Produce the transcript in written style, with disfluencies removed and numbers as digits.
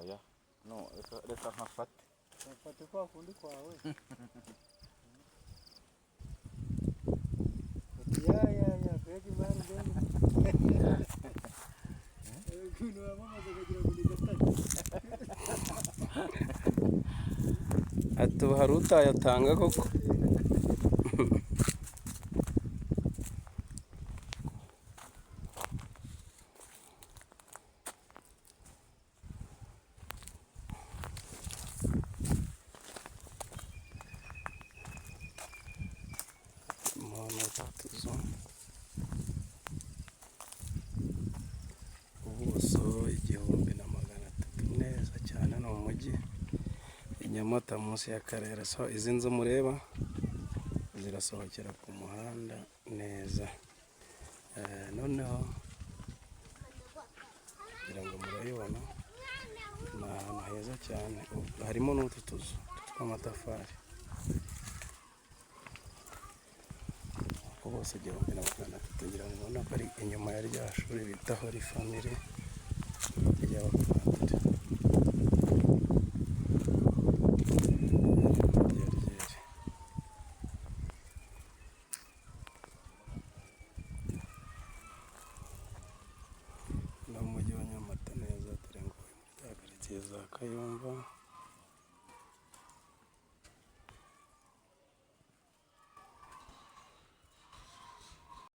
oya no reka nkafate Fate kwa kundi kwawe. Ya, begi mari begi. Kuno amamaze kugira ngo nigatanye. Ati hari utayatanga koko. Ubuso 1300 neza cyane no mu mujyi Nyamata munsi y'akarere. So izi nzu mureba zirasohokera ku muhanda neza. Noneho kugira ngo murayibona ni ahantu heza cyane, harimo n'utu tuzu tw'amatafari. Bose 1300 kugira ngo ubona ko ari inyuma ya rya shuri bita Holy Family ry'abapadiri. No mu mujyi wa Nyamata neza, dore ngo muri za karitsiye za Kayumba